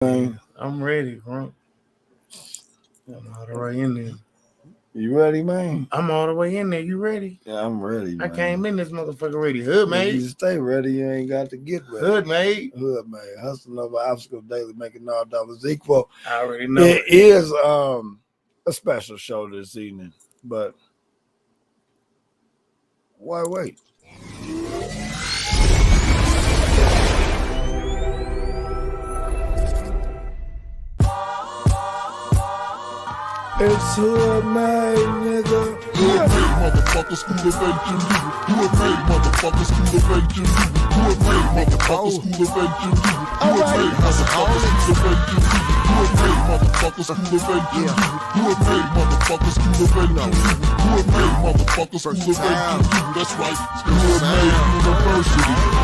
Man, I'm ready, bro. I'm all the way in there. you ready, man? I'm all the way in there. You ready? Yeah, I'm ready, I man. came in this motherfucker ready. Hood, If you mate. stay ready, you ain't got to get ready. Hood, mate. Hood, man. Hustling over obstacles daily, making all dollars equal. I already know It is a special show this evening, but why wait? It's Hood made, nigga. Hood made motherfuckers, school of engineering. Hood made motherfuckers, school of engineering. Hood made motherfuckers, school of engineering. Hood made motherfuckers, school of engineering. Hood made motherfuckers, school of engineering. Hood made motherfuckers, school of engineering. Hood made motherfuckers, school of engineering. That's right, Hood made university.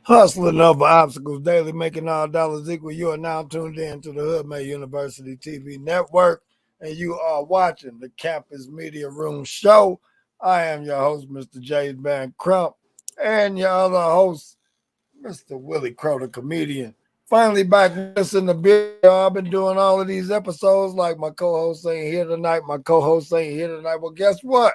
Hustling over obstacles daily, making all dollars equal. You are now tuned in to the Hood May University TV network, and you are watching the Campus Media Room show. I am your host, Mr. J. Van Crump, and your other host, Mr. Willie Crow, the comedian. Finally back with us in the video. I've been doing all of these episodes like my co-host ain't here tonight. Well, guess what?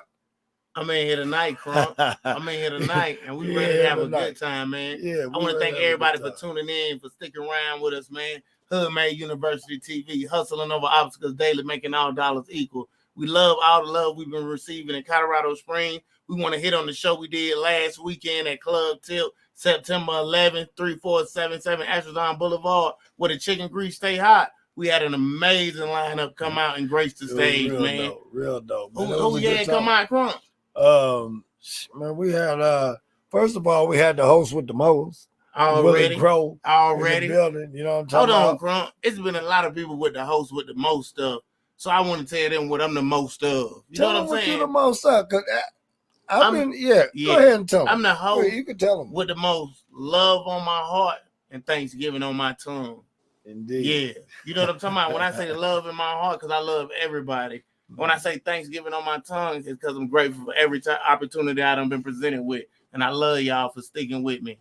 I'm in here tonight, Crump. I'm in here tonight, and we ready to have a good time, man. Yeah, I want to thank everybody for tuning in, for sticking around with us, man. Hood Made University TV, hustling over obstacles daily, making all dollars equal. We love all the love we've been receiving in Colorado Springs. We want to hit on the show we did last weekend at Club Tilt, September 11th, 3477 Ashland Boulevard, where the chicken grease stay hot. We had an amazing lineup come out and grace the stage, man. Real dope. Man. Who yeah, come out, Crump? Man, we had first of all, we had the host with the most. Already, Willie Crow already. in the building, you know what I'm talking Hold on, about? Crump. It's been a lot of people with the host with the most stuff. So I want to tell them what I'm the most of. You tell know what I'm saying? You the most of, because Go ahead and tell them. I'm the host. You can tell them. With the most love on my heart and Thanksgiving on my tongue. Indeed. Yeah. You know what I'm talking about? When I say love in my heart, because I love everybody. When I say Thanksgiving on my tongue, it's because I'm grateful for every opportunity I done been presented with. And I love y'all for sticking with me.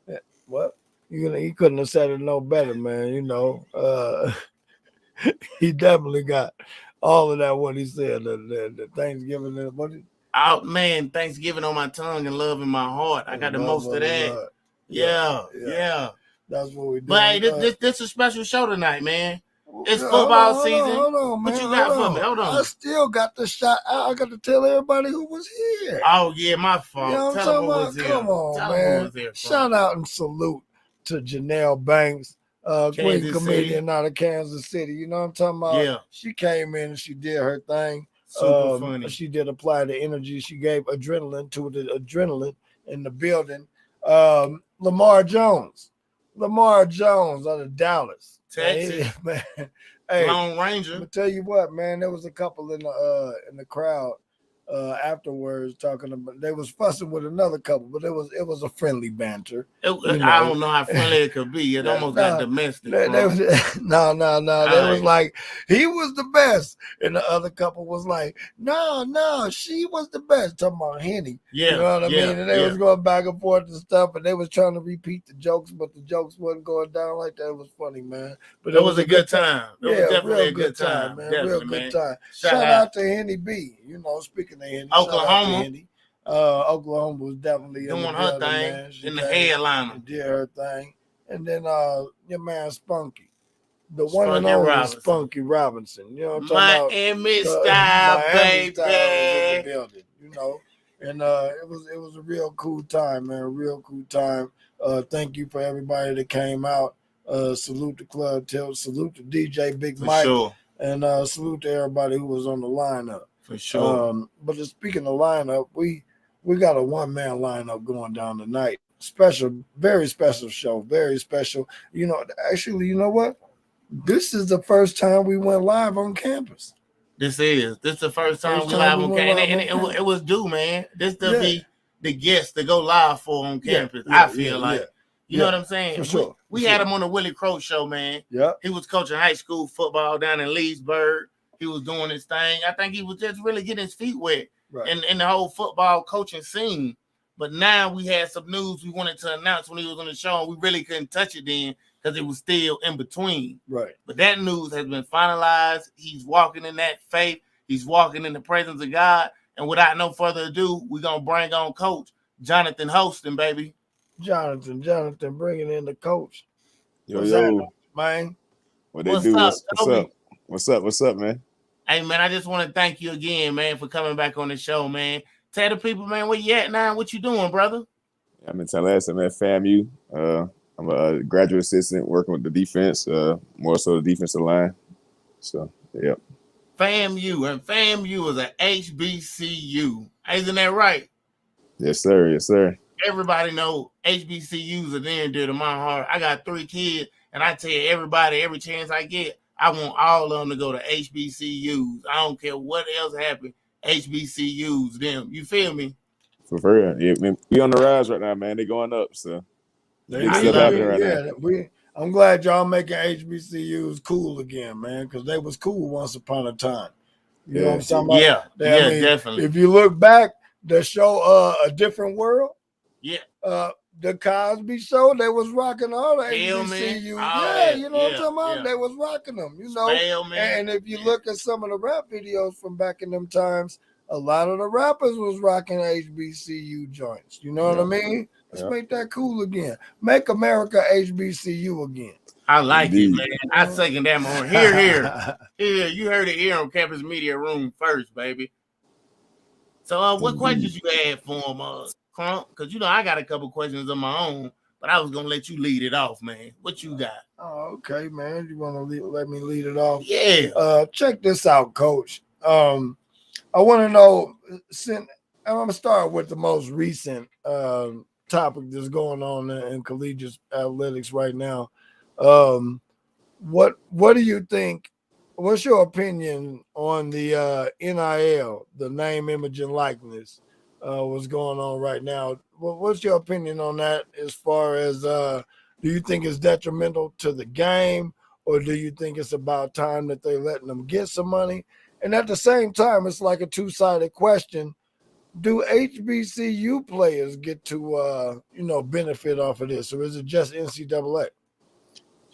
Yeah. Well, he couldn't have said it no better, man. You know, he definitely got all of that, what he said, the Thanksgiving. Oh, man, Thanksgiving on my tongue and love in my heart. I got the most of that. Yeah. That's what we do. But hey, this is a special show tonight, man. It's football season. Hold on, man. What you got for me? Hold on. I still got the shot. I got to tell everybody who was here. Oh, yeah, my fault. You know what I'm talking about? Come on, man. Shout out and salute to Janelle Banks, queen comedian out of Kansas City. You know what I'm talking about? Yeah. She came in and she did her thing. Super funny. She did apply the energy. She gave adrenaline to the adrenaline in the building. Lamar Jones out of Dallas, Texas, man. Hey, Lone Ranger. I'm gonna tell you what, man. There was a couple in the crowd afterwards talking about. They was fussing with another couple, but it was a friendly banter. I don't know how friendly it could be. It almost got domestic. No. They was like, he was the best, and the other couple was like, no, she was the best. Talking about Henny, yeah, you know what I mean? And they was going back and forth and stuff, and they was trying to repeat the jokes, but the jokes wasn't going down like that. It was funny, man. But it was a good time. It was definitely real a good time, man. Definitely, Real good man. time. Shout out to Henny B. You know, speaking of Henny, Oklahoma. Oklahoma was definitely doing in the her building, thing man. in the headliner. Did her thing, and then your man Spunky, the one and only Spunky Robinson. You know what I'm talking about? Miami style, baby. Style was in the building, you know, and it was a real cool time, man. A real cool time. Thank you for everybody that came out. Salute the Club Tilt. Salute to DJ Big Mike. Sure. And salute to everybody who was on the lineup. For sure. But speaking of lineup, we got a one-man lineup going down tonight. Special, very special show. Very special. You know, actually, you know what? This is the first time we went live on campus. This is the first time we live on campus. And it was due, man. This to be the guest to go live for on campus. I feel like. You know what I'm saying? For sure. We had him on the Willie Crow show, man. Yeah. He was coaching high school football down in Leesburg. He was doing his thing. I think he was just really getting his feet wet in the whole football coaching scene. But now we had some news we wanted to announce when he was on the show, and we really couldn't touch it then because it was still in between. Right. But that news has been finalized. He's walking in that faith. He's walking in the presence of God. And without no further ado, we're going to bring on Coach Johnathan Holston, baby. Johnathan, bringing in the coach. What's happening, man? What they do? Up, What's up, man? Hey, man, I just want to thank you again, man, for coming back on the show, man. Tell the people, man, where you at now? What you doing, brother? I'm in Tallahassee. I'm at FAMU. I'm a graduate assistant working with the defense, more so the defensive line. So, yeah. FAMU, and FAMU is an HBCU. Isn't that right? Yes, sir. Yes, sir. Everybody know HBCUs are near and dear to my heart. I got 3 kids, and I tell everybody every chance I get, I want all of them to go to HBCUs. I don't care what else happens. HBCUs, them. You feel me? For real. Yeah, we on the rise right now, man. They going up, so big stuff happening right now. I'm glad y'all making HBCUs cool again, man, because they was cool once upon a time. You know what I'm talking about? Yeah, definitely. If you look back, the show A Different World, the Cosby Show, they was rocking all the HBCUs. You know what I'm talking about? They was rocking them, you know. And if you look at some of the rap videos from back in them times, a lot of the rappers was rocking HBCU joints. You know what I mean? Let's make that cool again. Make America HBCU again. I like it, man. I second that more. Here. You heard it here on Campus Media Room first, baby. So what questions you had for him, Crump? Because, you know, I got a couple questions of my own, but I was going to let you lead it off, man. What you got? Oh, okay, man. You want to let me lead it off? Yeah. Check this out, Coach. I want to know, I'm going to start with the most recent topic that's going on in collegiate athletics right now. What do you think? What's your opinion on the NIL, the name, image, and likeness? What's going on right now? What's your opinion on that? As far as do you think it's detrimental to the game, or do you think it's about time that they're letting them get some money? And at the same time, it's like a two-sided question. Do HBCU players get to, benefit off of this, or is it just NCAA?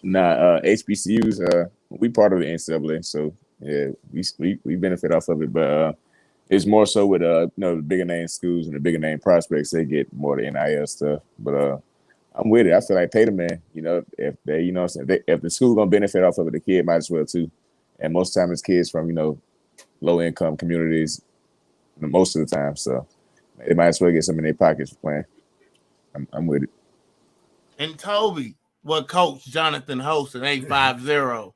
Nah, HBCUs, we part of the NCAA, so yeah, we benefit off of it, but it's more so with the bigger name schools and the bigger name prospects. They get more of the NIL stuff, but I'm with it. I feel like pay the man. You know, if they, if the school gonna benefit off of it, the kid might as well too. And most of the time, it's kids from low income communities. Most of the time, so they might as well get some in their pockets for playing. I'm with it. And Toby, Coach Johnathan Holston, 850.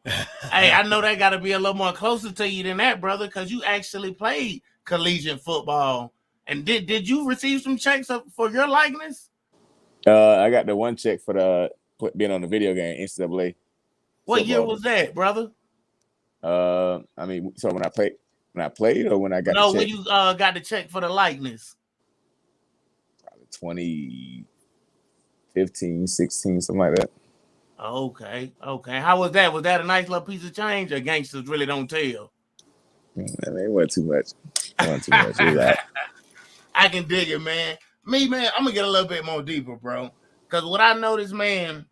Hey, I know that got to be a little more closer to you than that, brother, because you actually played collegiate football. And did you receive some checks for your likeness? I got the one check for being on the video game NCAA. What year was that, brother? So when I played, or when I got the check? When you got the check for the likeness. Probably 2015, 16, something like that. Okay. How was that? Was that a nice little piece of change, or gangsters really don't tell? It wasn't too much. Right. I can dig it, man. Me, man, I'm going to get a little bit more deeper, bro. Because what I noticed, man,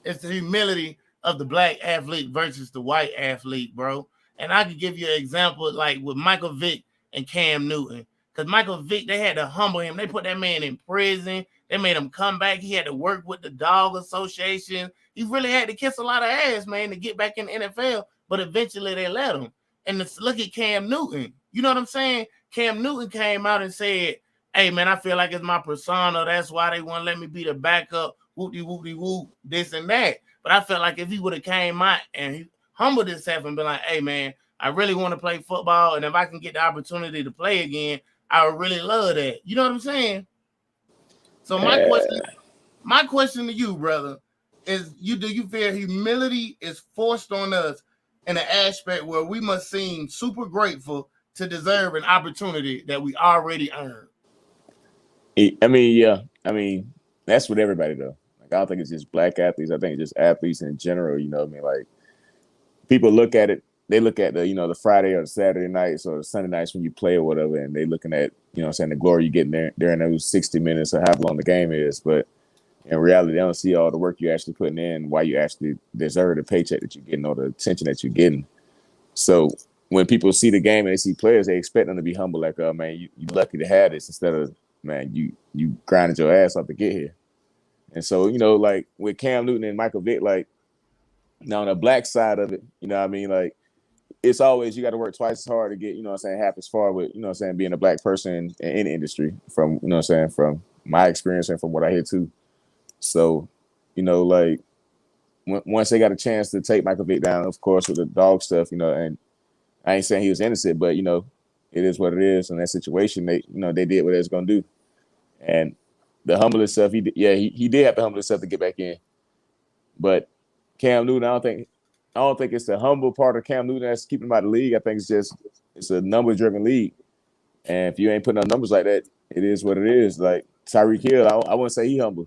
is the humility of the black athlete versus the white athlete, bro. And I could give you an example like with Michael Vick and Cam Newton. Because Michael Vick, they had to humble him. They put that man in prison. They made him come back. He had to work with the Dog Association. He really had to kiss a lot of ass, man, to get back in the NFL. But eventually they let him. And look at Cam Newton. You know what I'm saying? Cam Newton came out and said, hey, man, I feel like it's my persona. That's why they want to let me be the backup. Whoop-de-whoop-de-whoop, this and that. But I felt like if he would have came out and he humbled himself and been like, hey, man, I really want to play football. And if I can get the opportunity to play again, I would really love that. You know what I'm saying? So my question to you, brother, is do you feel humility is forced on us in an aspect where we must seem super grateful to deserve an opportunity that we already earned? I mean, that's with everybody though. Like, I don't think it's just black athletes. I think it's just athletes in general. You know what I mean? Like, people look at it. They look at the Friday or the Saturday nights or the Sunday nights when you play or whatever, and they looking at, the glory you get there in those 60 minutes or how long the game is. But In reality, they don't see all the work you're actually putting in, why you actually deserve the paycheck that you're getting or the attention that you're getting. So when people see the game and they see players, they expect them to be humble, like, man, you lucky to have this, instead of, man, you grinded your ass off to get here. And so, like with Cam Newton and Michael Vick, like, now on the black side of it, you know what I mean? Like, it's always, you got to work twice as hard to get, half as far with, being a black person in the industry, from, from my experience and from what I hear too. So, like, once they got a chance to take Michael Vick down, of course, with the dog stuff, and I ain't saying he was innocent, but, it is what it is. In that situation, they did what they was going to do. And the humble stuff, he did have to humble himself to get back in. But Cam Newton, I don't think it's the humble part of Cam Newton that's keeping him out of the league. I think it's a number-driven league. And if you ain't putting up numbers like that, it is what it is. Like Tyreek Hill, I wouldn't say he humble.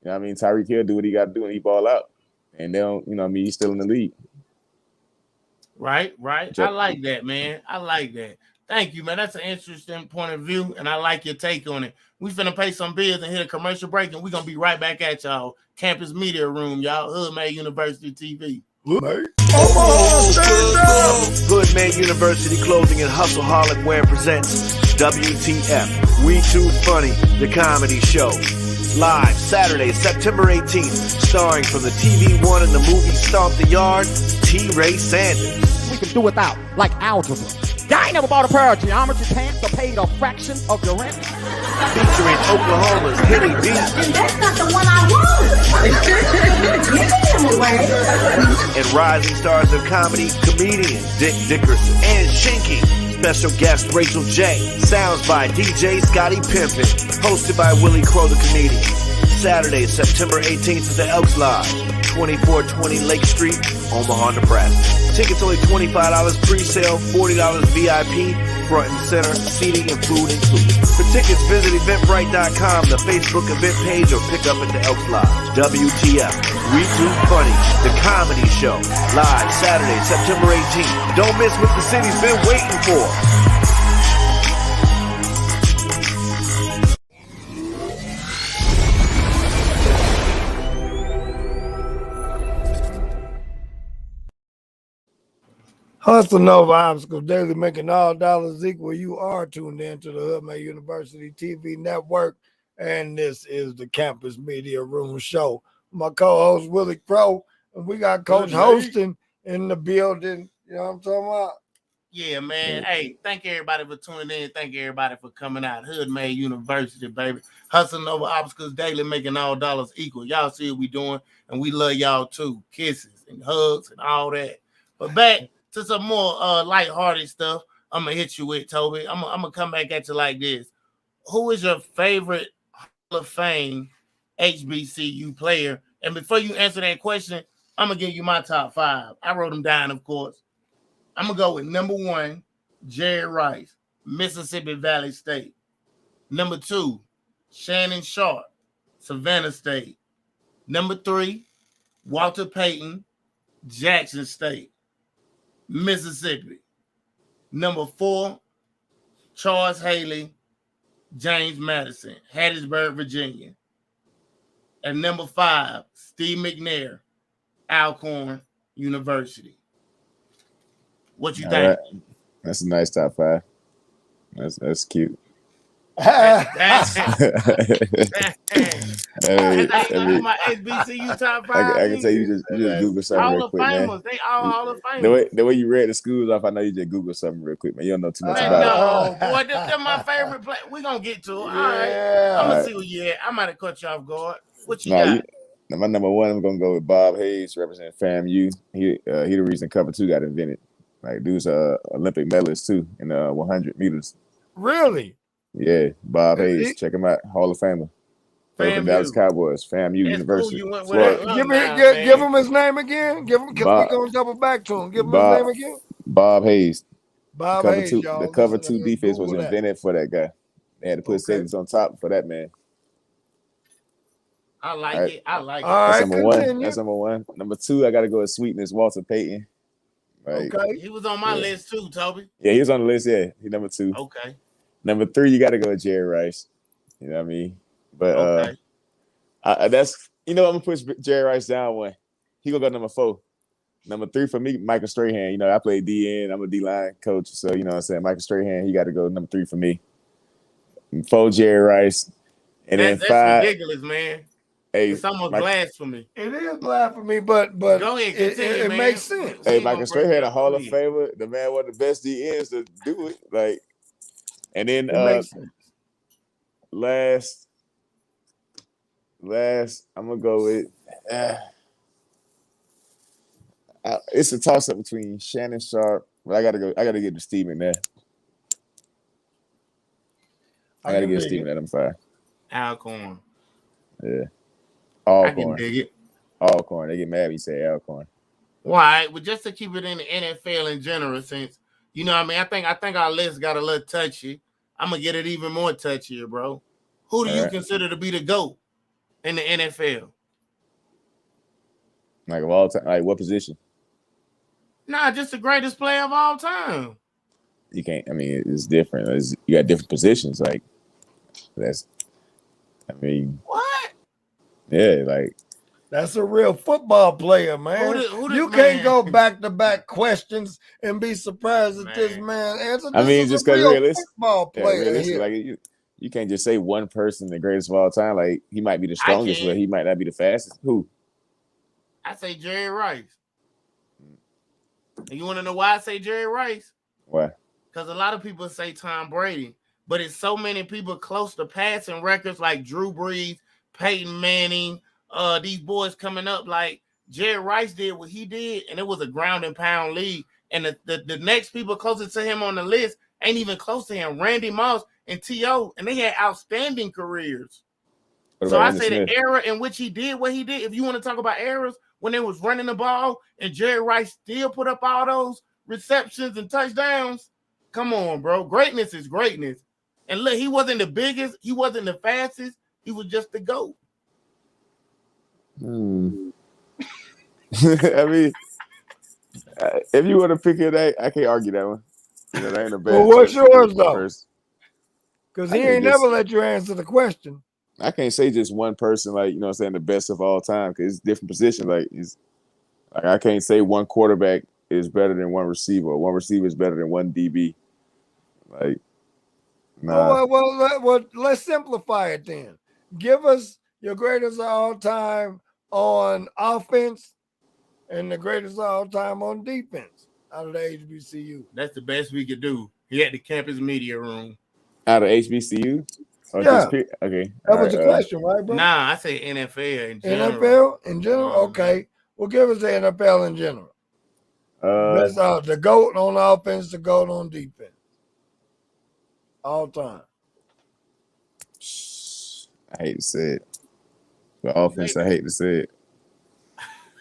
You know what I mean? Tyreek Hill do what he got to do and he ball out. And they don't, he's still in the league. Right. I like that, man. I like that. Thank you, man. That's an interesting point of view, and I like your take on it. We finna pay some bills and hit a commercial break, and we're going to be right back at y'all. Campus Media Room, y'all. Hoodmade University TV. Hoodmade University Clothing and Hustleholic Wear presents WTF, We Too Funny, the comedy show. Live Saturday, September 18th, starring from the TV One and the movie Stomp the Yard, T. Ray Sanders. We can do without, like algebra. Y'all ain't never bought a pair of geometry pants or paid a fraction of your rent? Featuring Oklahoma's Hitty B. And that's not the one I want. And rising stars of comedy, comedian Dick Dickerson and Shinky. Special guest Rachel J. Sounds by DJ Scotty Pimpin. Hosted by Willie Crow the Comedian. Saturday, September 18th at the Elks Lodge, 2420 Lake Street, Omaha, Nebraska. Tickets only $25 pre-sale, $40 VIP, front and center, seating and food included. For tickets, visit Eventbrite.com, the Facebook event page, or pick up at the Elks Lodge. WTF, We Too Funny, the comedy show. Live Saturday, September 18th. Don't miss what the city's been waiting for. Hustling over obstacles daily, making all dollars equal. You are tuned in to the Hoodmade University TV network, and this is the Campus Media Room Show. My co-host Willie Crow, and we got Coach Holston in the building. You know what I'm talking about? Yeah, man. Hey, thank everybody for tuning in. Thank everybody for coming out. Hoodmade University, baby. Hustling over obstacles daily, making all dollars equal. Y'all see what we doing, and we love y'all too. Kisses and hugs and all that. But back to some more lighthearted stuff, I'm gonna hit you with, Toby. I'm gonna come back at you like this. Who is your favorite Hall of Fame HBCU player? And before you answer that question, I'm gonna give you my top 5. I wrote them down, of course. I'm gonna go with number 1, Jerry Rice, Mississippi Valley State. Number 2, Shannon Sharp, Savannah State. Number 3, Walter Payton, Jackson State, Mississippi. Number 4, Charles Haley, James Madison, Hattiesburg, Virginia. And number 5, Steve McNair, Alcorn University. What you think? Right. That's a nice top 5. That's cute. My I HBCU top 5. I can tell you just Google something Hall real of quick, man. Famers. They all Hall of Famers. The way you read the schools off, I know you just Google something real quick, man. You don't know too much Man, about it. no, boy, they're my favorite play. We're gonna get to it. All right. I'm gonna see what you at. I might have cut you off guard. What you got? My number 1, I'm gonna go with Bob Hayes, representing FAMU. He the reason cover 2 got invented. Like, dude's Olympic medalist too in 100 meters. Really? Yeah, Bob Hayes. Check him out. Hall of Famer. From Dallas Cowboys, FAMU University. Give him his name again. Give him, because we're gonna double back to him. Give him his name again. Bob Hayes. Bob Hayes. The cover 2 defense was invented for that guy. They had to put safeties on top for that man. I like it. I like it. All right, number 1. That's number 1. Number 2, I gotta go with Sweetness, Walter Payton. Like, okay. He was on my list too, Toby. Yeah, he was on the list. Yeah, he number 2. Okay. Number 3, you got to go with Jerry Rice. You know what I mean? But That's I'm gonna push Jerry Rice down one. He gonna go number 4. Number 3 for me, Michael Strahan. I play DN. I'm a D-line coach, so what I'm saying Michael Strahan. He got to go number 3 for me. And 4, Jerry Rice, and then That's 5. ridiculous, man. Hey, It's almost blasphemy. It is blasphemy, but Go ahead, continue, it man. makes sense. Hey, Michael Strahan, a Hall of Famer. The man, one of the best DNs to do it. Like, and then It makes sense. last, I'm gonna go with. It's a toss up between Shannon Sharp. But I gotta get to Steve McNair. I gotta get Steve McNair. I'm fine. Alcorn. Yeah. I can Alcorn. dig it. Alcorn. They get mad when you say Alcorn. Why? But just to keep it in the NFL in general, since I think our list got a little touchy. I'm gonna get it even more touchier, bro. Who do you consider to be the GOAT in the NFL? Like of all time, like what position? Nah, just the greatest player of all time. You can't. I mean, it's different. You got different positions. Like that's. I mean, what? Yeah, like that's a real football player, man. You can't go back-to-back questions and be surprised at this man answer. I mean, just because realistic football player, realistic, like you can't just say one person the greatest of all time. Like he might be the strongest, but he might not be the fastest. Who? I say Jerry Rice. And you want to know why I say Jerry Rice? Why? Because a lot of people say Tom Brady, but it's so many people close to passing records like Drew Brees, Peyton Manning, these boys coming up. Like Jerry Rice did what he did, and it was a ground and pound league. And the next people closest to him on the list ain't even close to him. Randy Moss and T.O., and they had outstanding careers. So I say the era in which he did what he did, if you want to talk about eras, when they was running the ball and Jerry Rice still put up all those receptions and touchdowns, come on, bro. Greatness is greatness. And look, he wasn't the biggest. He wasn't the fastest. He was just the GOAT. I mean, if you want to pick it, I can't argue that one. That ain't a bad. Well, what's yours, though? Because he ain't never let you answer the question. I can't say just one person, like, saying the best of all time, because it's different positions. Like I can't say one quarterback is better than one receiver, or one receiver is better than one DB. Like, nah. Well, let's simplify it then. Give us your greatest of all time on offense and the greatest of all time on defense out of the HBCU. That's the best we could do. He had the campus media room. Out of HBCU? Yeah. Okay. That was the question, right, bro? Nah, I say NFL in general. NFL in general? Okay. Well, give us the NFL in general. That's the GOAT on offense, the GOAT on defense. All time. I hate to say it. The offense, I hate to say it.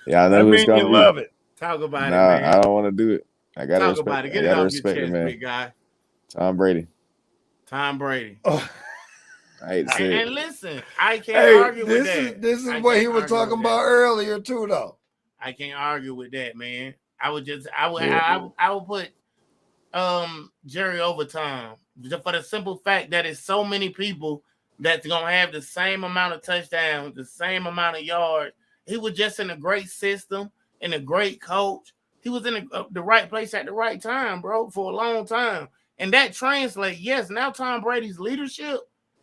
Yeah, I know it's gonna be. Love it. Talk about it, man. I don't want to do it. I gotta talk respect about it. Get I it gotta off respect your it, chest, man. big guy. Tom Brady. Oh. I hate to say it. And listen, I can't argue with that. This is what he was talking about earlier too, though. I can't argue with that, man. I would put Jerry over Tom just for the simple fact that it's so many people that's gonna have the same amount of touchdowns, the same amount of yards. He was just in a great system and a great coach. He was in the right place at the right time, bro, for a long time. And that translates. Yes, now Tom Brady's leadership,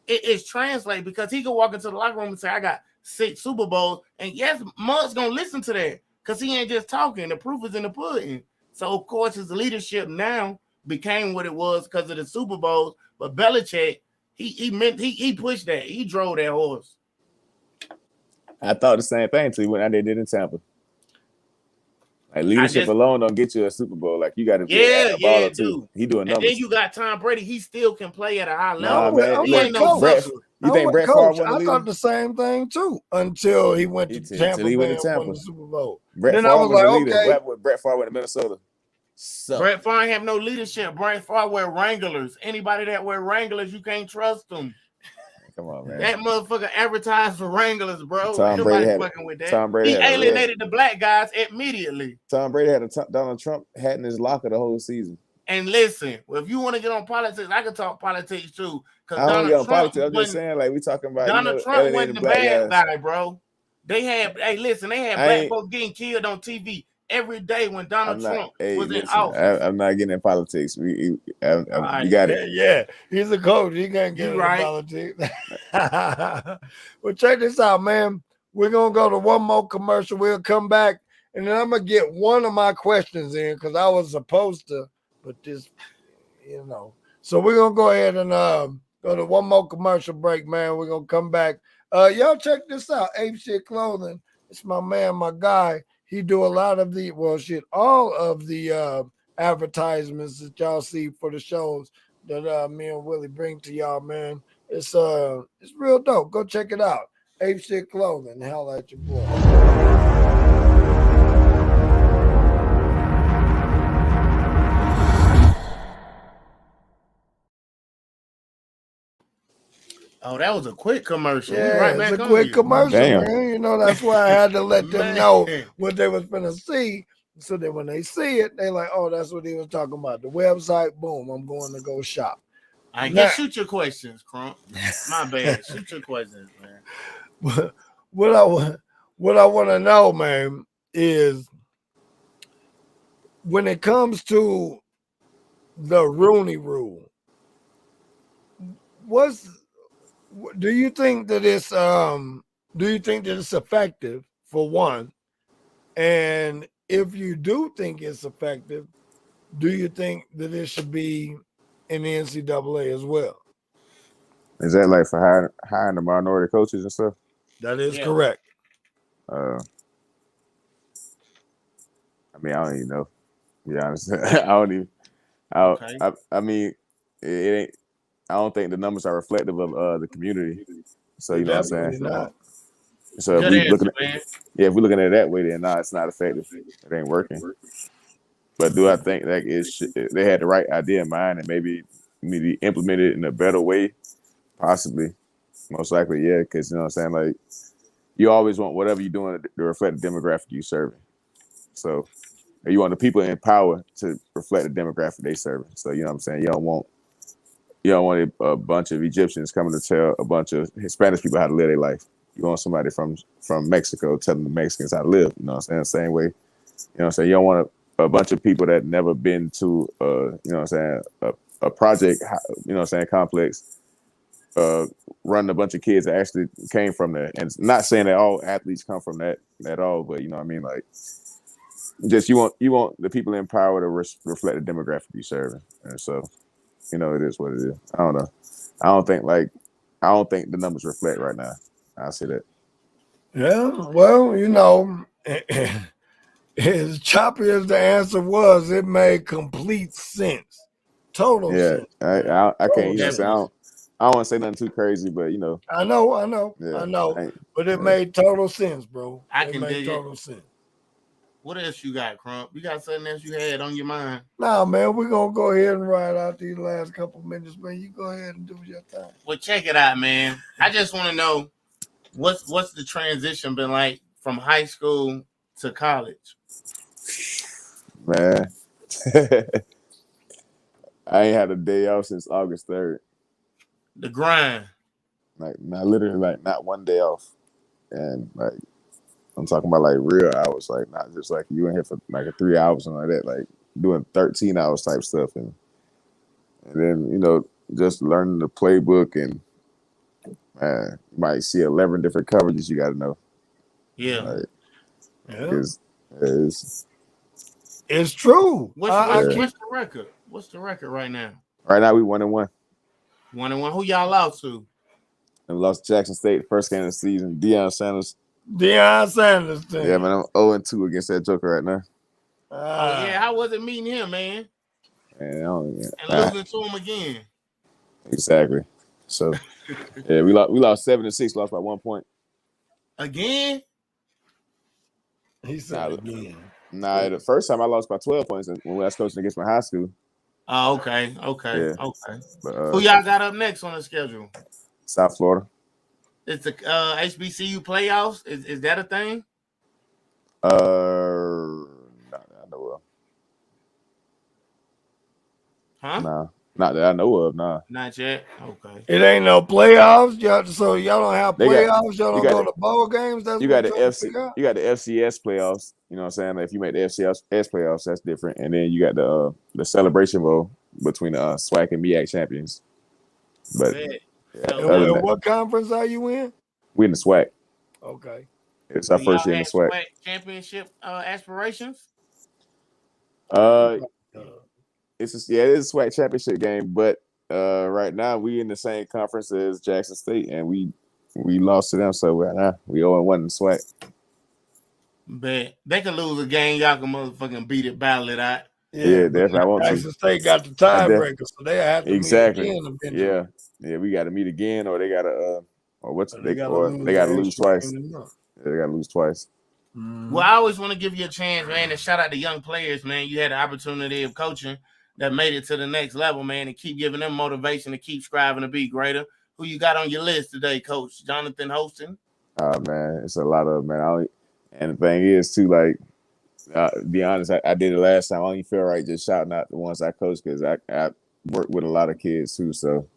it is translate because he could walk into the locker room and say, I got 6 Super Bowls. And yes, Mud's going to listen to that because he ain't just talking. The proof is in the pudding. So, of course, his leadership now became what it was because of the Super Bowls. But Belichick, he pushed that. He drove that horse. I thought the same thing until he went out there and did in Tampa. Like leadership alone don't get you a Super Bowl. Like you got to be a baller too. He doing numbers. And then you got Tom Brady. He still can play at a high Nah, level. man. He ain't no Coach. You think Brett Favre won the I league? thought the same thing too until he went to Tampa. Until he went to Tampa. Won the Super Bowl. Brett then Favre I was like, okay. What happened with Brett Favre went to Minnesota? Brett Favre have no leadership. Brett Favre wear Wranglers. Anybody that wear Wranglers, you can't trust them. Come on, man. That motherfucker advertised for Wranglers, bro. Tom Brady had fucking with that. Tom Brady he alienated the black guys immediately. Tom Brady had a Donald Trump hat in his locker the whole season. And listen, well, if you want to get on politics, I can talk politics too. Because I don't get on Trump politics. I'm just saying, like we talking about, Donald Trump wasn't alienating the black bad guys. guy, bro. They had, hey, listen, they had I black ain't. folks getting killed on TV every day when Donald I'm not. Trump Hey, was in listen. office. I'm not getting in politics. You right. got it. Yeah, he's a coach. He can't get You into right. politics. Well, check this out, man. We're gonna go to one more commercial. We'll come back, and then I'm gonna get one of my questions in because I was supposed to, but this, you know. So we're gonna go ahead and go to one more commercial break, man. We're gonna come back. Y'all check this out. Ape Shit Clothing. It's my man, my guy. He do a lot of the all of the advertisements that y'all see for the shows that me and Willie bring to y'all, man. It's real dope. Go check it out. Ape Shit Clothing. Holla at your boy. Oh, that was a quick commercial. Yeah, Right it's back a on quick you. commercial, Damn. man. You know, that's why I had to let them know Man. what they was finna see. So that when they see it, they like, oh, that's what he was talking about. The website, boom, I'm going to go shop. I Now- guess shoot your questions, Crump. My bad. Shoot your questions, man. what I want to know, man, is when it comes to the Rooney Rule, do you think that it's effective, for one? And if you do think it's effective, do you think that it should be in the NCAA as well? Is that like for hiring the minority coaches and stuff? That is Yeah. correct. I mean, I don't even know. To be honest, I don't even. Okay. I mean, it ain't. I don't think the numbers are reflective of the community. So you know what I'm saying. Definitely not. So if Good we answer, looking at man. if we're looking at it that way, then nah, it's not effective. It ain't working. But do I think that they had the right idea in mind and maybe need to implement it in a better way? Possibly. Most likely, yeah. Because you know what I'm saying, like you always want whatever you're doing to reflect the demographic you serving. So you want the people in power to reflect the demographic they serving. So you know what I'm saying. You don't want a bunch of Egyptians coming to tell a bunch of Hispanic people how to live their life. You want somebody from Mexico telling the Mexicans how to live. You know what I'm saying? Same way. You know what I'm saying? You don't want a bunch of people that never been to you know what I'm saying, a project, you know what I'm saying, complex, running a bunch of kids that actually came from there. And not saying that all athletes come from that at all, but you know what I mean? Like just you want the people in power to reflect the demographic you serving. And so, you know, it is what it is. I don't know. I don't think the numbers reflect right now. I see that. Yeah, well, you know, as choppy as the answer was, it made complete sense. Total Yeah, sense. I can't. You know, say Definitely. I don't want to say nothing too crazy, but you know, I know. yeah, But it made total sense, bro. I It can made dig it. total sense. What else you got, Crump? You got something else you had on your mind? Nah, man, we're gonna go ahead and ride out these last couple minutes, man. You go ahead and do your thing. Well, check it out, man. I just want to know what's the transition been like from high school to college? man. I ain't had a day off since August 3rd. The grind. Like not literally, like not one day off, and like I'm talking about like real hours, like not just like you in here for like 3 hours and like that, like doing 13 hours type stuff, and then you know just learning the playbook and man, you might see 11 different coverages you got to know. Yeah. Like, Yeah, it's true. What's the record? What's the record right now? right now we 1-1. 1-1. Who y'all lost to? And lost to Jackson State the first game of the season. Deion Sanders. Team. Yeah, man, I'm 0-2 against that joker right now. Oh yeah, how was it meeting him, man? Man, I don't, yeah. And losing to him again. Exactly. So yeah, we lost 7-6, lost by 1 point. Again? He said again. Nah, the first time I lost by 12 points when I was coaching against my high school. Oh, okay. Yeah. But, Who y'all got up next on the schedule? South Florida. It's the HBCU playoffs. Is that a thing? Not that I know of. Huh? Nah, not that I know of. Nah. Not yet. Okay. It ain't no playoffs. So y'all don't have They got- playoffs. Y'all you don't got go to bowl games. That's You what got I'm the trying to FC. figure out. You got the FCS playoffs. You know what I'm saying? Like if you make the FCS playoffs, that's different. And then you got the Celebration Bowl between the SWAC and MEAC champions. But Bet. yeah, So other than And that, what conference are you in? we in the SWAC. Okay. It's do our y'all first year in the have SWAC. SWAC championship aspirations? Uh, it is a SWAC championship game, but right now we in the same conference as Jackson State, and we lost to them. So right now we 0-1 in the SWAC. Bet. They can lose a game. Y'all can motherfucking beat it, battle it out. Yeah, but definitely. I want Jackson to. State got the tiebreaker, so they have to Exactly. meet again eventually. Yeah. We got to meet again, or they got to They got to to lose twice. They got to lose twice. Well, I always want to give you a chance, man, and shout out to young players, man. You had the opportunity of coaching that made it to the next level, man, and keep giving them motivation to keep striving to be greater. Who you got on your list today, Coach? Johnathan Holston? Man, it's a lot of man. And the thing is, too, like, be honest, I did it last time. I don't even feel right just shouting out the ones I coach because I work with a lot of kids, too. So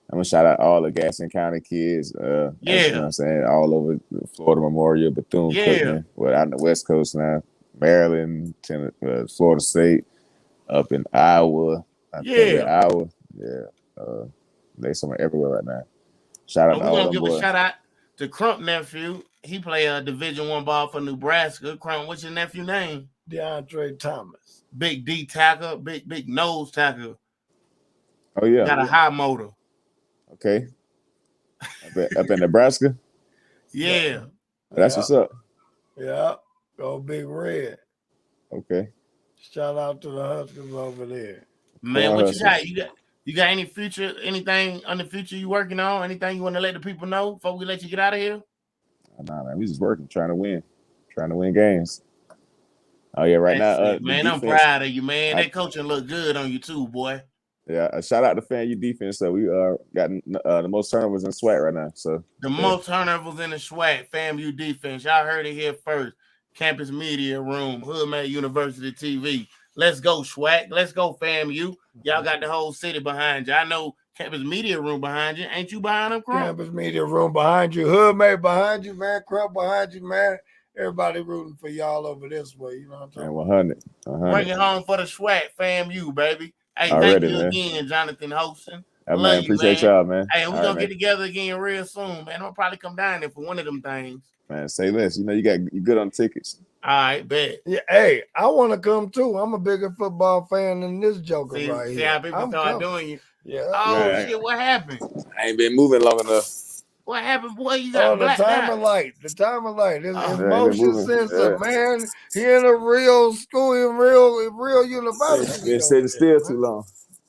I'm going to shout out all the Gaston County kids. You know what I'm saying? All over Florida Memorial, Bethune-Cookman. Well, out in the West Coast now. Maryland, Florida State, up in Iowa. Iowa. Yeah. They somewhere everywhere right now. Shout out to all We're them going to give boys. a shout out to Crump nephew. He play a Division I ball for Nebraska. Crump, what's your nephew name? DeAndre Thomas. Big D tackle, big nose tackle. Oh, yeah. Got a high motor. Okay. Up in Nebraska? Yeah. That's what's up. Yeah. Go Big Red. Okay. Shout out to the Huskers over there. Man, what you got? You got any future, anything on the future you working on? Anything you want to let the people know before we let you get out of here? Nah, man, we just working, trying to win games. Oh yeah, right now, man, I'm proud of you, man. That coaching look good on you too, boy. Yeah, shout out to FAMU defense. So we got the most turnovers in SWAC right now. So the most turnovers in the SWAC, FAMU defense. Y'all heard it here first. Campus Media Room, Hood University TV. Let's go, SWAC. Let's go, FAMU. Y'all got the whole city behind you. I know Campus Media Room behind you. Ain't you behind them, Crump? Campus Media Room behind you. Hood behind you, man. Crump behind you, man. Everybody rooting for y'all over this way. You know what I'm talking about? 100. Bring it home for the SWAC, FAMU, baby. Hey, Already, thank you man. Again, Johnathan Holston. Man, appreciate y'all, man. Hey, we're going to get together again real soon, man. I'll probably come down there for one of them things. Man, say less. You know, you good on tickets. All right, bet. Yeah, hey, I want to come too. I'm a bigger football fan than this joker right here. See how people start doing you. Yeah. Oh, shit, what happened? I ain't been moving long enough. What happened, boy? You got the time of light. The time of light. His motion sensor, man. He in a real school, in real university. Been sitting still too long.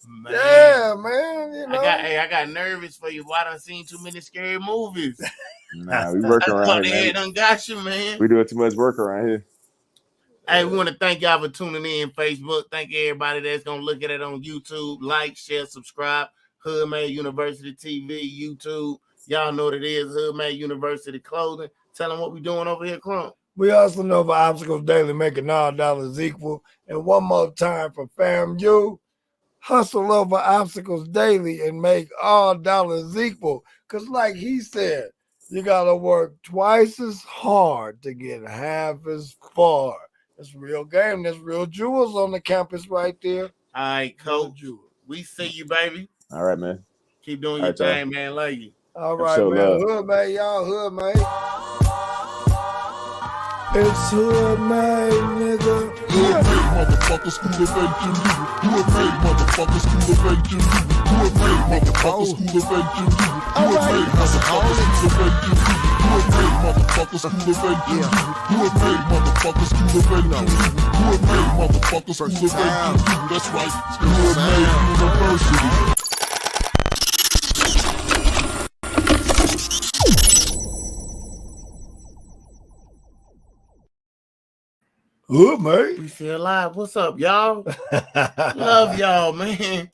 Man. Yeah, man. You know. I got nervous for you. I done seen too many scary movies. Nah, we working around here, man. Done got you, man. We doing too much work around here. Hey, we want to thank y'all for tuning in Facebook. Thank everybody that's going to look at it on YouTube. Like, share, subscribe. Hood University TV, YouTube. Y'all know what it is. Hood University Clothing. Tell them what we doing over here, Crump. We also know for Obstacles Daily, making all dollars equal. And one more time for FAMU, hustle over obstacles daily and make all dollars equal. Because like he said, you got to work twice as hard to get half as far. That's real game. There's real jewels on the campus right there. All right, Coach. We see you, baby. All right, man. Keep doing your thing, man. Love you. All right, man. Hood, man. Y'all hood, man. It's hood, man, nigga. Hood made motherfuckers who the venture legal. Hood made motherfuckers who the venture legal. Hood made motherfuckers who the venture legal. Hood made motherfuckers who the venture legal. Hood made motherfuckers who the venture legal. Hood made motherfuckers who the venture legal. Hood made motherfuckers who the venture legal. That's right. Hood made University. Hood, man. We still live. What's up, y'all? Love y'all, man.